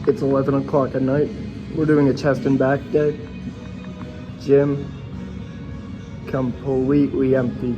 It's 11 o'clock at night. We're doing a chest and back day. Gym completely empty.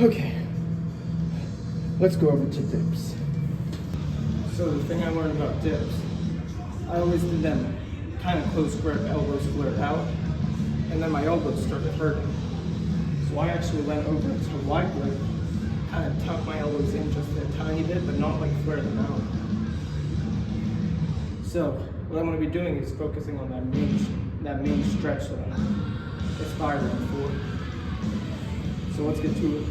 Okay, let's go over to dips. So the thing I learned about dips, I always did them kind of close grip, elbows flared out, and then my elbows started hurting. So I actually went over to wide grip, kind of tuck my elbows in just a tiny bit, but not like flare them out. So what I'm going to be doing is focusing on that main stretch that I'm aspiring for. So let's get to it.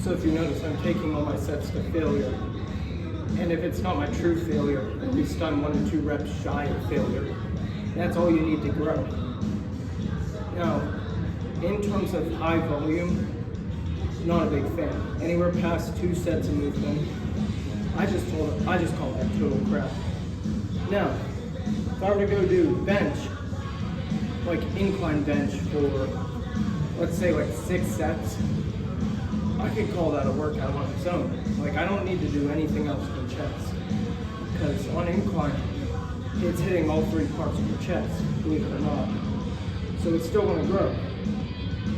So if you notice, I'm taking all my sets to failure. And if it's not my true failure, at least I'm 1 or 2 reps shy of failure. That's all you need to grow. Now, in terms of high volume, not a big fan. Anywhere past 2 sets of movement, I just call that total crap. Now, if I were to go do bench, like incline bench for, let's say like 6 sets, I could call that a workout on its own. Like, I don't need to do anything else for chest. Because on incline, it's hitting all 3 parts of your chest, believe it or not. So it's still going to grow.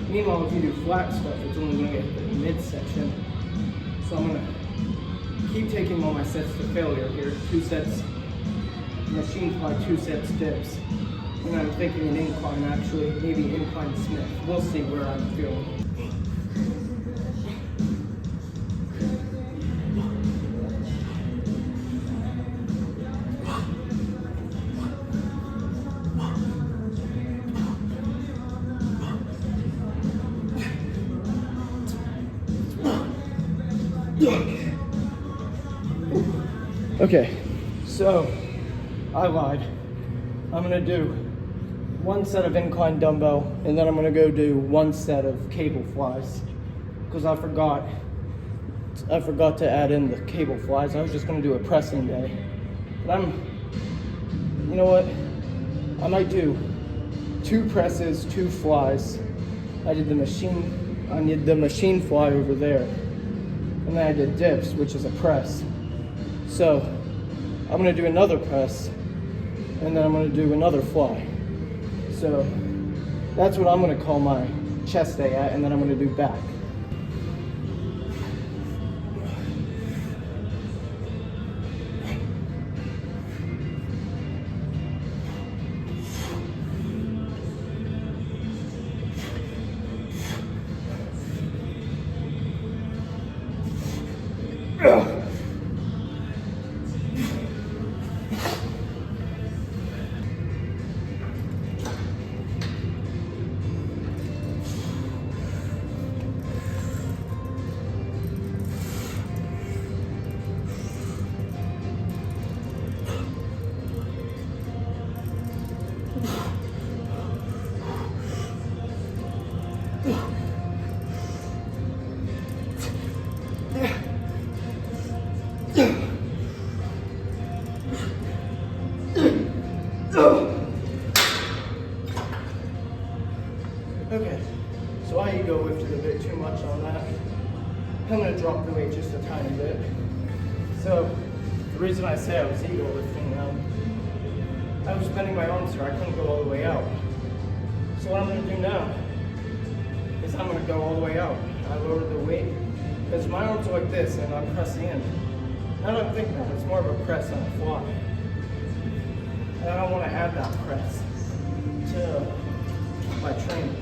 Meanwhile, if you do flat stuff, it's only going to get the midsection. So I'm going to keep taking all my sets to failure here. 2 sets machine fly, 2 sets dips. And I'm thinking an incline, actually, maybe incline Smith. We'll see where I'm feeling. Okay, so I lied. I'm gonna do 1 set of incline dumbbell, and then I'm gonna go do 1 set of cable flies, because I forgot to add in the cable flies. I was just gonna do a pressing day, but you know what? I might do 2 presses, 2 flies. I did the machine fly over there, and then I did dips, which is a press. So I'm gonna do another press, and then I'm gonna do another fly. So that's what I'm gonna call my chest day at, and then I'm gonna do back. Okay, so I ego lifted a bit too much on that. I'm gonna drop the weight just a tiny bit. So the reason I say I was ego lifting, I was bending my arms here. I couldn't go all the way out. So what I'm gonna do now is I'm gonna go all the way out. I lowered the weight because my arms are like this and I'm pressing in. I don't think that, it's more of a press on a fly. And I don't want to add that press to my training.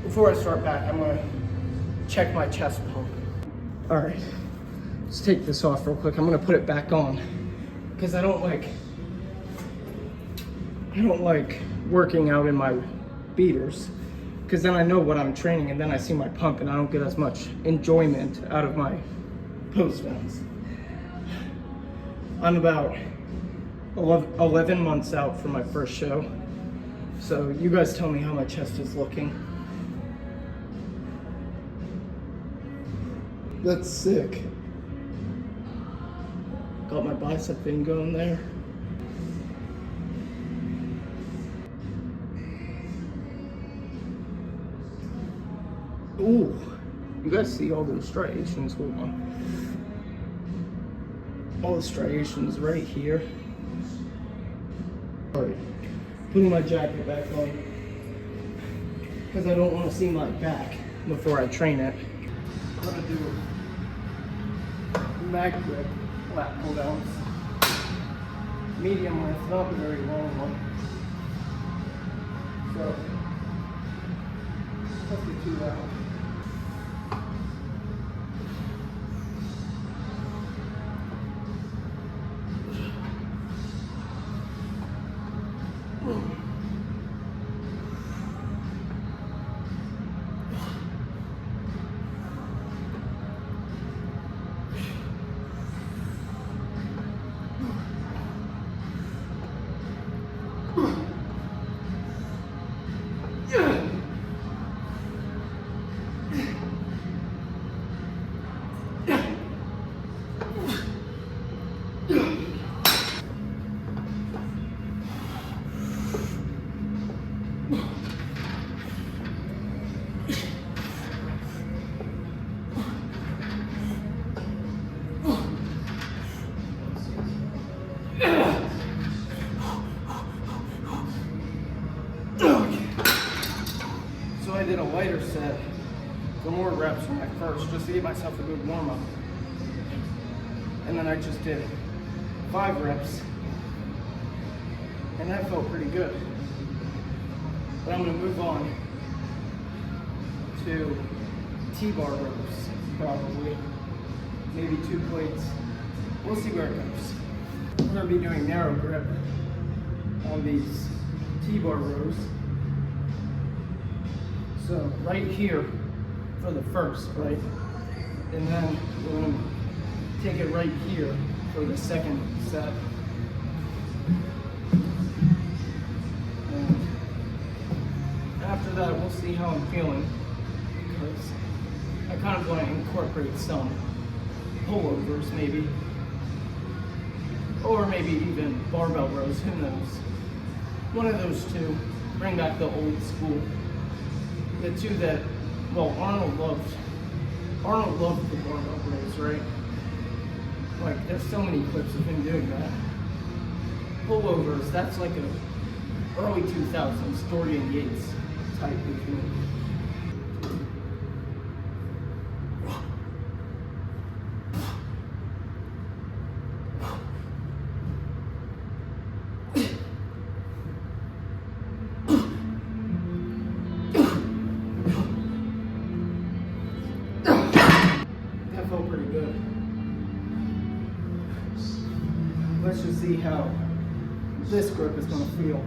Before I start back, I'm gonna check my chest pump. All right, let's take this off real quick. I'm gonna put it back on because I don't like working out in my beaters because then I know what I'm training and then I see my pump and I don't get as much enjoyment out of my pose downs. I'm about 11 months out from my first show. So you guys tell me how my chest is looking. That's sick. Got my bicep thing going there. Ooh, you guys see all those striations? Hold on. All the striations right here. Alright, putting my jacket back on because I don't want to see my back before I train it. I'm gonna do mag grip lat pull downs. Medium length, not a very long one. So let's get to that one. So I did a lighter set for more reps from my first, just to give myself a good warm up. And then I just did 5 reps, and that felt pretty good. But I'm gonna move on to T-bar rows, probably. Maybe 2 plates. We'll see where it goes. We're gonna be doing narrow grip on these T-bar rows. So right here for the first, right? And then we're gonna take it right here for the second set. And after that, we'll see how I'm feeling, because I kind of want to incorporate some pullovers maybe, or maybe even barbell rows, who knows. One of those two, bring back the old school. The two that, well, Arnold loved the barbell rows, right? Like, there's so many clips of him doing that. Pullovers, that's like a early 2000s Dorian Yates type of move. That felt pretty good. let's just see how this grip is going to feel.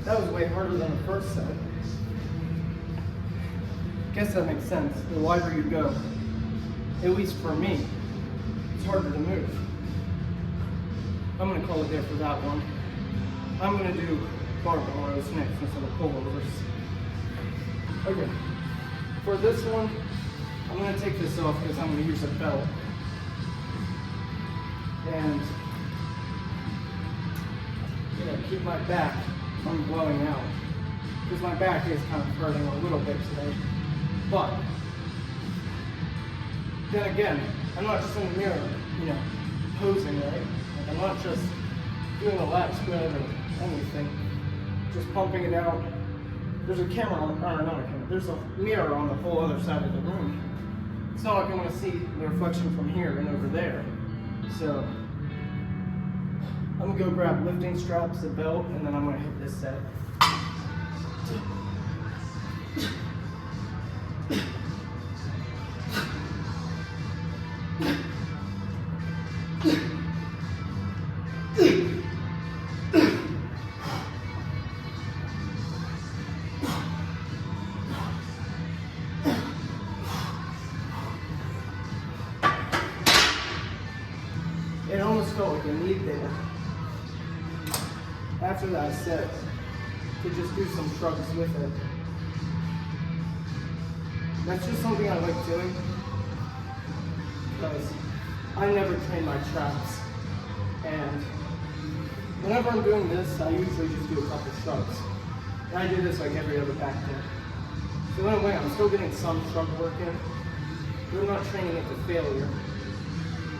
That was way harder than the first set. Guess that makes sense. The wider you go, at least for me, it's harder to move. I'm going to call it there for that one. I'm going to do barbell rows next instead of pullovers. Okay, for this one, I'm going to take this off because I'm going to use a belt. And keep my back from blowing out. Because my back is kind of hurting a little bit today. But then again, I'm not just in the mirror, posing, right? Like I'm not just doing a lap spread or anything, just pumping it out. There's a camera on, or not a camera, there's a mirror on the whole other side of the room. It's not like I'm going to see the reflection from here and over there. So I'm going to go grab lifting straps, a belt, and then I'm going to hit this set. It almost felt like a need there. After that set, to just do some shrugs with it. That's just something I like doing because I never train my traps. And whenever I'm doing this, I usually just do a couple shrugs. And I do this like every other back day. So in a way, I'm still getting some shrug work in, but I'm not training it to failure.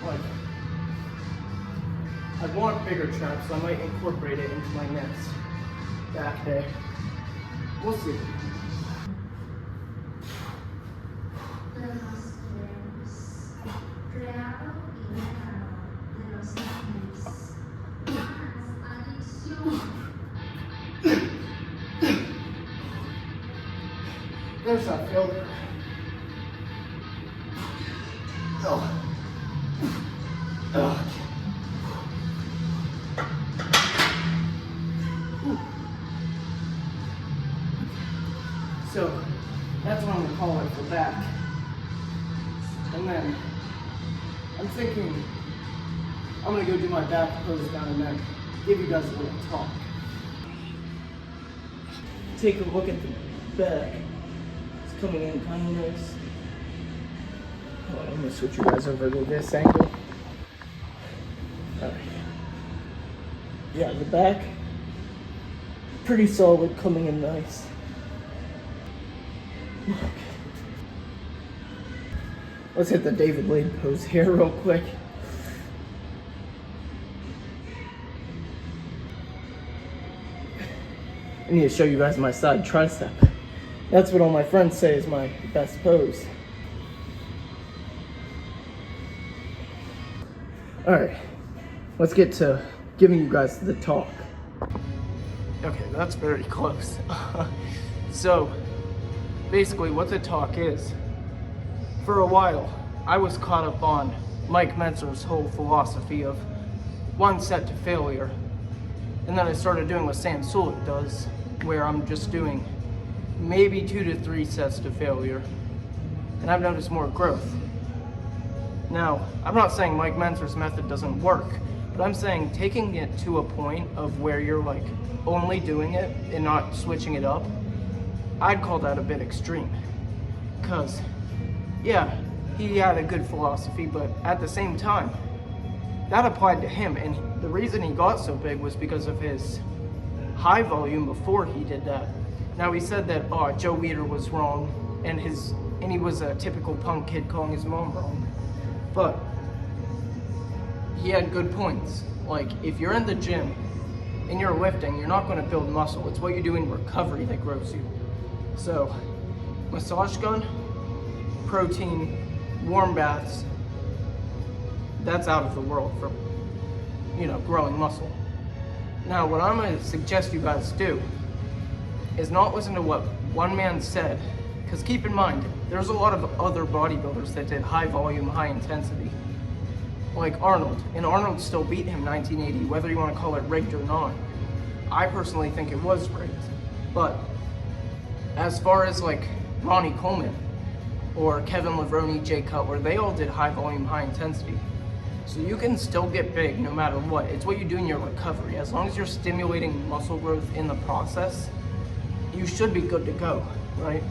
Like, I want bigger traps, so I might incorporate it into my next back day. We'll see. There's that failure. Oh. Oh. So that's what I'm going to call it for back. And then I'm thinking I'm going to go do my back pose down and then give you guys a little talk. Take a look at the back. It's coming in kind of nice. Oh, I'm going to switch you guys over to this angle. Alright. Yeah, the back, pretty solid, coming in nice. Let's hit the David Blade pose here real quick. I need to show you guys my side tricep. That's what all my friends say is my best pose. Alright, let's get to giving you guys the talk. Okay, that's very close. So, basically what the talk is, for a while, I was caught up on Mike Mentzer's whole philosophy of one set to failure. And then I started doing what Sam Sulek does, where I'm just doing maybe 2 to 3 sets to failure. And I've noticed more growth. Now, I'm not saying Mike Mentzer's method doesn't work, but I'm saying taking it to a point of where you're like only doing it and not switching it up, I'd call that a bit extreme. Because, yeah, he had a good philosophy, but at the same time, that applied to him. And the reason he got so big was because of his high volume before he did that. Now, he said that Joe Weider was wrong, and he was a typical punk kid calling his mom wrong. But he had good points. Like, if you're in the gym and you're lifting, you're not going to build muscle. It's what you do in recovery that grows you. So, massage gun, protein, warm baths, that's out of the world. growing muscle. Now, what I'm going to suggest you guys do is not listen to what one man said, because keep in mind, there's a lot of other bodybuilders that did high volume, high intensity, like Arnold, and Arnold still beat him 1980, whether you want to call it rigged or not. I personally think it was rigged, but as far as like Ronnie Coleman or Kevin Levrone, Jay Cutler, they all did high volume, high intensity. So you can still get big no matter what. It's what you do in your recovery. As long as you're stimulating muscle growth in the process, you should be good to go, right?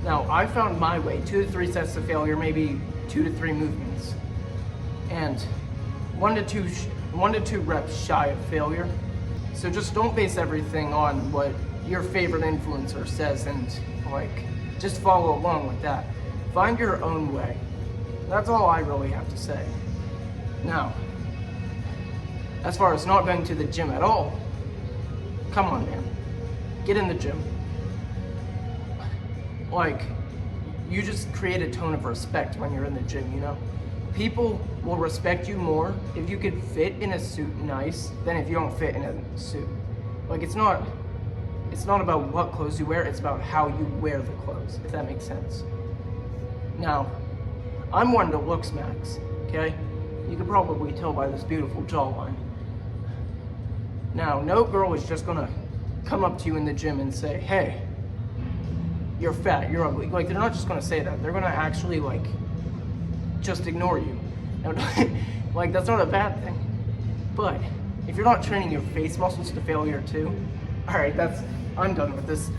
Now, I found my way, 2 to 3 sets to failure, maybe 2 to 3 movements, and 1 to 2 reps shy of failure. So just don't base everything on what your favorite influencer says and just follow along with that. Find your own way. That's all I really have to say. Now, as far as not going to the gym at all, come on, man. Get in the gym. You just create a tone of respect when you're in the gym, People will respect you more if you could fit in a suit nice than if you don't fit in a suit. It's not about what clothes you wear, it's about how you wear the clothes, if that makes sense. Now, I'm one to looks max, okay? You can probably tell by this beautiful jawline. Now, no girl is just gonna come up to you in the gym and say, hey, you're fat, you're ugly. They're not just gonna say that. They're gonna actually, just ignore you. Now, that's not a bad thing. But if you're not training your face muscles to failure too, all right, I'm done with this.